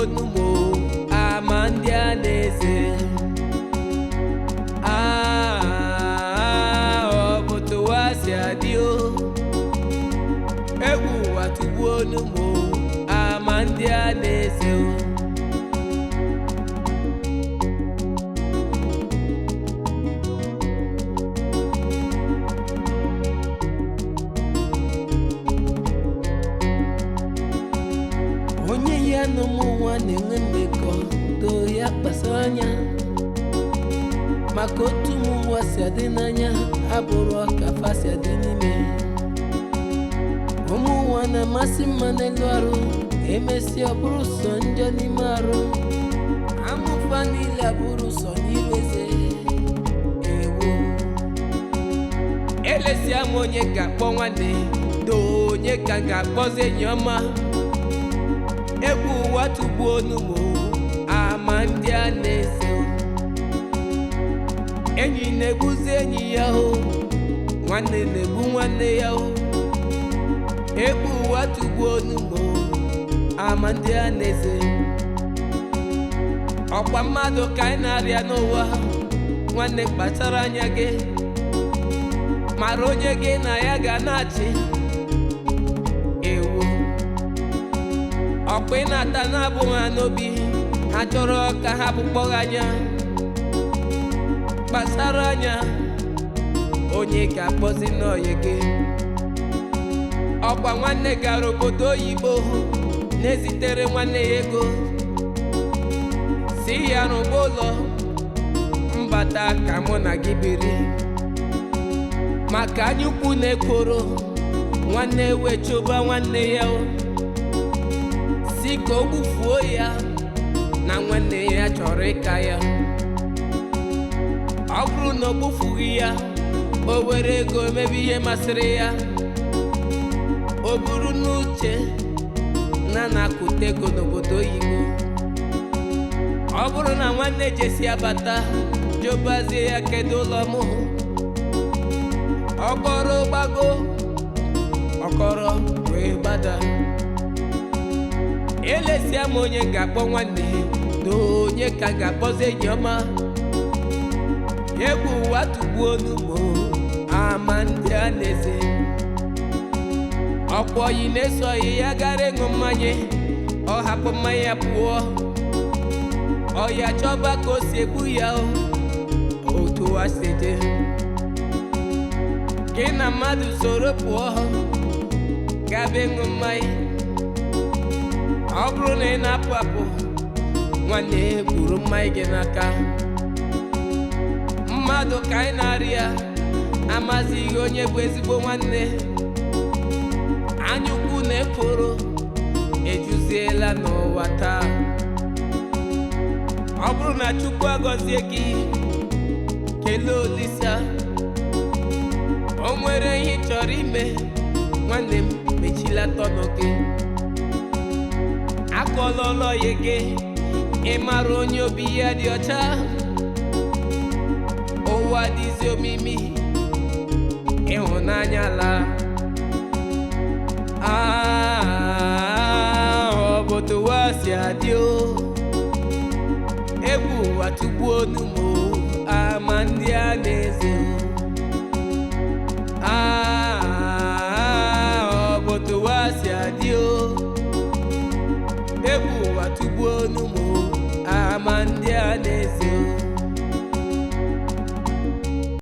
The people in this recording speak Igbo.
numo amandia neze obodo wa si adi o egwu watuwo numo amandia neze o. Onye ya no mwa nengeko do ya pasanya makotu mwa si adinanya aburo kafasi adinime omu wana masima nelwaru emesi aburu sonja ni maru amufani la buru sonileze ewo elesi amonye ka pongwane do nye kanga poze nyoma egwu watubu numo amandia neze enyi nebuzi enyi ya ho nwanne nebu nwanne ya ho egwu watubu numo amandia neze ọkwa mmadụ ka anyị na-arịa n'ụwa nwanne kpachara anya gị mara onye gị na ya ga na-achị ewu ọkwa ị na-ata na-abụ ha n'obi ha chọrọ ka ha bụkpọghị anya kpachara anya onye ga-akpọzi n'oyi gị ọkwa nwanne gara obodo oyibo na-ezitere nwanne ya ego si ya rụba ụlọ mbata ka mụ na gị biri maka anyukwu na-ekworo nwanne wechụba nwanne ya si ka o gbufuo ya na nwanne ya chọrọ ịka ya ọ bụrụ na o gbufughị ya o were ego mebe ihe masịrị ya o buru n'uche na na-akụta ego n'obodo oyibo ọ bụrụ na nwanne jesi abata jụbazie ya kedu ụlọ mụ ọkọrọ gbago ọkọrọ wee gbada elesia m onye ga-akpọ nwanne na onye ka ga-akpọzi enyi ọma egwu ụwa tugbuo n'ugbo amandia neze ọkwa oyi na-esoghị ya gara ịṅụ mmanya ọ hapụ mmanya pụọ ọya chọba ka o si egbu ya otu a si dị gị na mmadụ soro pụọ gaba ịṅụ mmanya ọ bụrụ na ị na-apụ apụ nwanne buru mmanya gị n'aka mmadụ ka anyị na-arịa amazighị onye bụ ezigbo nwanne anyukwu na-ekworo ejuziela n'ụwa taa ọ bụrụ na Chukwu agọzie gị kelee Olisa o nwere ihe ị chọrọ ime nwanne m mechila tọnụ gị akọla ọlọye gị ịmara onye obi ya dị ọcha ụwa dịzi omimi ịhụnanya la obodo wa si adị o egwu ụwa tugbuo numo amandia neze obodo wa si adị o egwu ụwa tugbuo numo amandia